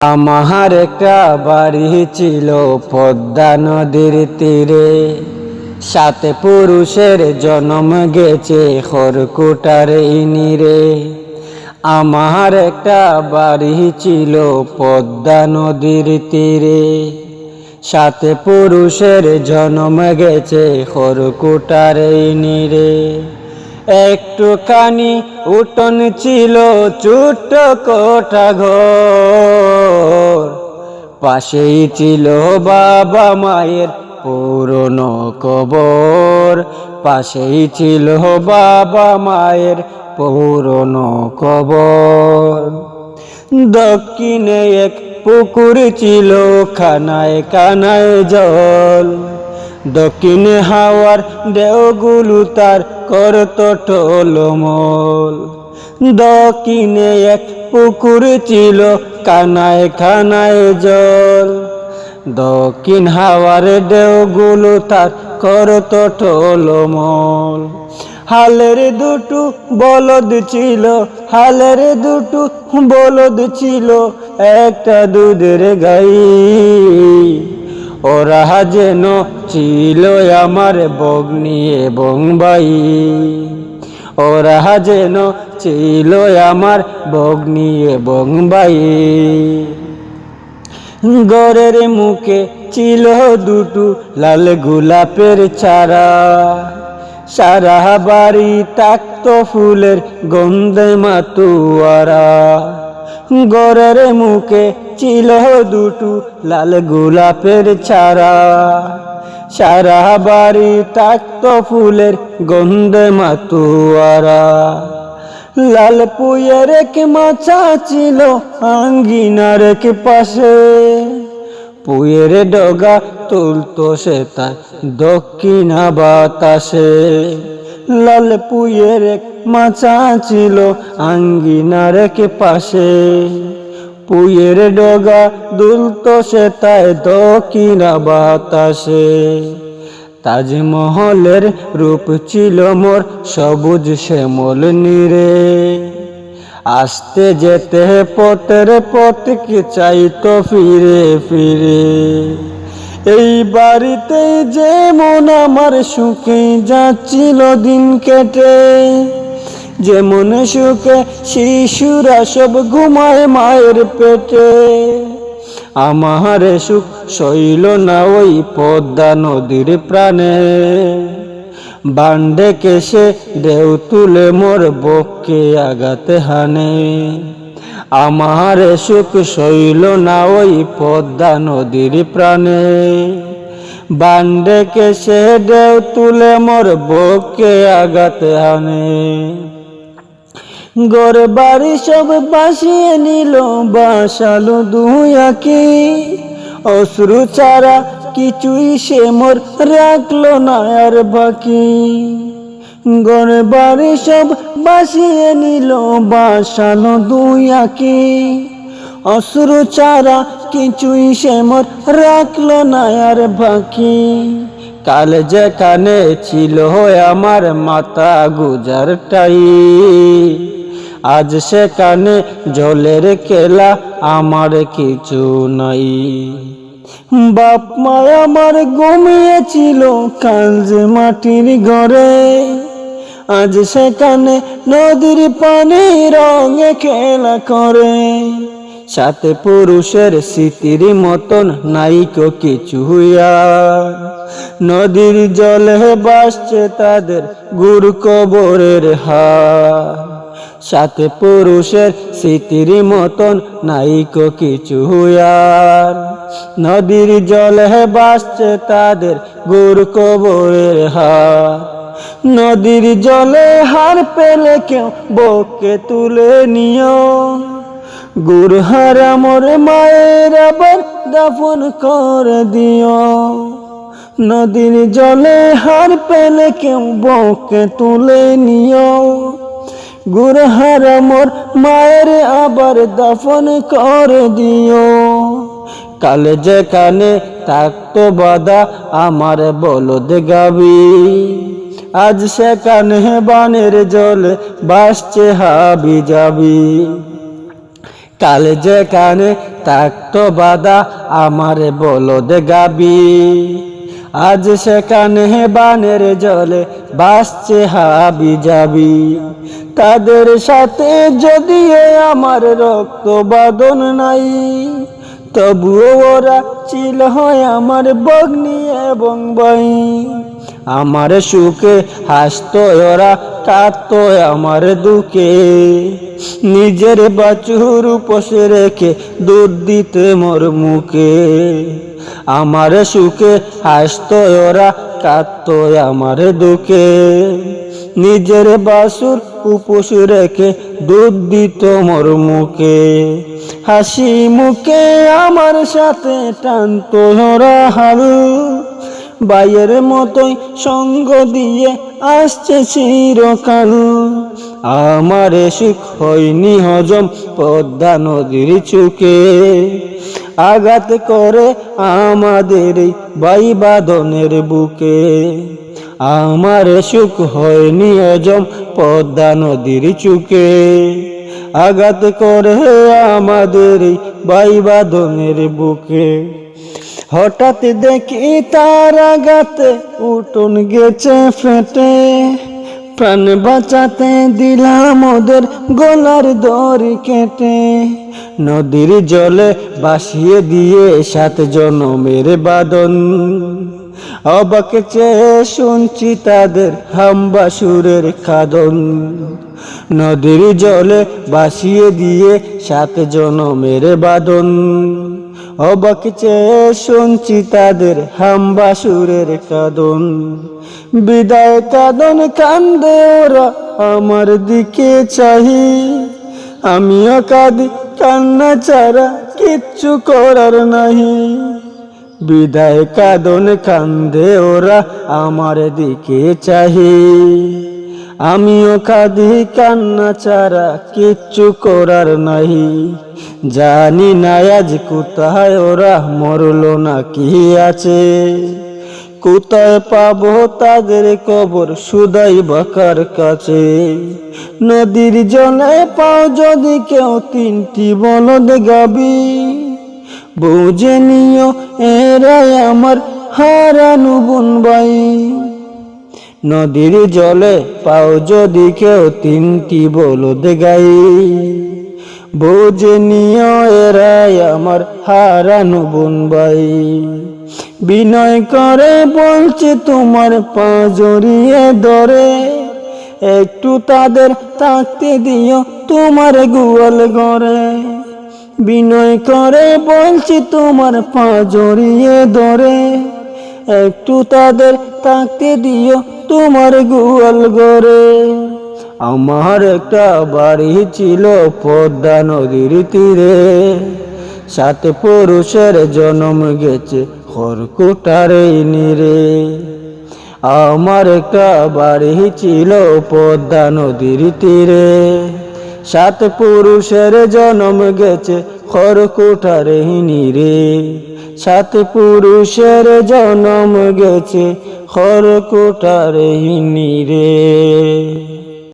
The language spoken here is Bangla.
আমার একটা বাড়ি ছিল পদ্মা নদীর তীরে, সাথে পুরুষের জন্ম গেছে খড়কুটার নীরে। আমার একটা বাড়ি ছিল পদ্মা নদীর তীরে, সাথে পুরুষের জন্ম গেছে খড়কুটার নীরে। একটুখানি উঠোন ছিল, ছোট্ট কোঠা ঘর, পাশেই ছিল বাবা মায়ের পুরনো কবর। পাশেই ছিল বাবা মায়ের পুরনো কবর। দক্ষিণে এক পুকুর ছিল, খানায় কানায় জল। দক্ষিণে হাওয়ার ঢেউগুলো তার করত টলমল। দক্ষিণে এক পুকুর ছিল, কানায় কানায় জল। দক্ষিণ হাওয়ার ঢেউগুলো তার করত টলমল। হালের দুটো বলদ ছিল, হালের দুটো বলদ ছিল, একটা দুধের গাই। ওরা যেন ছিল আমার ভগ্নী এবং ভাই। ওরা যেন ছিল আমার ভগ্নী এবং ভাই। ঘরের মুখে ছিল দুটো লাল গোলাপের চারা, সারা বাড়ি থাকত ফুলের গন্ধে মাতুয়ারা। ঘরের মুখে ছিল দুটো লাল গোলাপের চারা, সারা বাড়ি থাকত ফুলের গন্ধে মাতুয়ারা। লাল পুয়ের এক মাচা ছিল আঙ্গিনার এক পাশে, পুয়ের ডগা তুলতো সে তার দক্ষিণা বাতাসে। লাল পুয়ের এক মাচা ছিল আঙ্গিনার এক পাশে, পুয়ের ডগা দুলতো সে তাই দক্ষিণা বাতাসে। তাজমহলের রূপ ছিল মোর সবুজ শ্যামল নীরে, আসতে যেতে পথের পথকে চাইতো ফিরে ফিরে। এই বাড়িতে যেমন আমার সুখে যাচ্ছিল দিন কেটে, যেমন সুখে শিশুরা সব ঘুমায় মায়ের পেটে। আমার সুখ সইল না ওই পদ্মা নদীর প্রাণে, বান্ডে কেসে ঢেউ তুলে মোর বক্ষে আঘাতে হানে। আমার সুখ সইল না ওই পদ্মা নদীর প্রাণে, বান্ডে কেসে ঢেউ তুলে মোর বক্ষে আঘাতে হানে। ঘর বাড়ি সব বাসিয়ে নিল, বাসালো দুই আঁকি। অশ্রু ছাড়া কিছুই সে মোর রাখলো না আর বাকি। ঘর বাড়ি সব বাসিয়ে নিল, বাসালো দুই আঁকি। অশ্রু ছাড়া কিছুই সে মোর রাখলো না আর বাকি। কাল যেখানে ছিল আমার মাথা গুজার টাই, আজ সেখানে জলের কেলা আমার কিছু নাই। বাপ মা আমার ঘুমিয়েছিল কাল যে মাটির ঘরে, আজ সেখানে নদীর পানি রঙে খেলা করে। সাথে পুরুষের স্মৃতির মতন নাইকো কিছু আর, নদীর জলে ভাসছে তাদের গুর কবরের হার। সাথে পুরুষের স্মৃতির মতন নাইকো কিছু আর, নদীর জলে ভাসছে তাদের গুর কবরের হার। নদীর জলে হার পেলে কেউ বকে তুলে নিও, গুর হারা মোর মায়ের আবার দাফন করে দিও। নদীর জলে হার পেলে কেউ বকে তুলে নিও, গুর হারা মোর মায়ের আবার দাফন করে দিও। কালে যেখানে থাকতো বাধা আমার বলদ গাবি, আজ সেখানে বানের জলে ভাসছে হাবি যাবি। কাল যেখানে থাকতো বাদা আমার বলদ গাবি, আজ সেখানে বানের জলে ভাসছে হাবি যাবি। তাদের সাথে যদিও আমার রক্ত বাঁধন নাই, তবুও ওরা ছিল হয় আমার ভগ্নী এবং ভাই। আমার সুখে হাসতো ওরা, কাঁদতো আমার দুঃখে, নিজের বাছুর উপসে রেখে দুধ দিতে মোর মুখে। আমার সুখে হাসতো ওরা, কাঁদতো আমার দুঃখে, নিজের বাছুর উপোস রেখে দুধ দিত মোর মুখে। হাসি মুখে আমার সাথে টানতো ওরা হাল, ভাইয়ের মতোই সঙ্গ দিয়ে আসছে চিরকাল। আমার সুখ হয়নি হজম পদ্মা নদীর চুকে, আঘাত করে আমাদের এই ভাই বাঁধনের বুকে। আমার সুখ হয়নি হজম পদ্মা নদীর চুকে, আঘাত করে আমাদের এই ভাই বাঁধনের বুকে। হঠাৎ দেখি তার আঘাতে উঠোন গেছে ফেটে, প্রাণ বাঁচাতে দিলাম ওদের গলার দড়ি কেটে। নদীর জলে ভাসিয়ে দিয়ে 7 জনমের বাঁধন, অবাক চেয়ে শুনছি তাদের হাম্বা সুরের খাদন। নদীর জলে ভাসিয়ে দিয়ে 7 জনমের বাঁধন, অবাক চেয়ে শুনছি তাদের হাম্বা সুরের কাঁদন। বিদায় কাঁদন কান্দে ওরা আমার দিকে চাহি, আমিও কাঁদি কান্না ছাড়া কিচ্ছু করার নাহি। বিদায় কাঁদন কান্দে ওরা আমার দিকে চাহি, আমিও কাঁদি কান্না ছাড়া কিচ্ছু করার নাহি। জানি না আজ কোথায় ওরা মরলো না কি আছে, কোথায় পাবো তাদের কবর সুদাই বাকার কাছে। নদীর জলে পাও যদি কেউ 3টি বলদ গাবি, বুঝে নিও এরাই আমার হারানো বোন ভাই। নদীর জলে পাও যদি কেউ 3টি বলদ গাই, বুঝে নিও এরাই আমার হারানো বোন ভাই। বিনয় করে বলছে তোমার পা জড়িয়ে ধরে, একটু তাদের থাকতে দিও তোমার গোয়াল ঘরে। বিনয় করে বলছি তোমার পা জড়িয়ে ধরে, একটু তাদের থাকতে দিও তোমার গোয়াল ঘরে। আমার একটা বাড়ি ছিল পদ্মা নদীর তীরে, 7 পুরুষের জন্ম গেছে খড়কুটার নীরে। আমার একটা বাড়ি ছিল পদ্মা নদীর তীরে, 7 পুরুষের জন্ম গেছে খড়কুটার নীরে। 7 পুরুষের জন্ম গেছে খড়কুটার নীরে।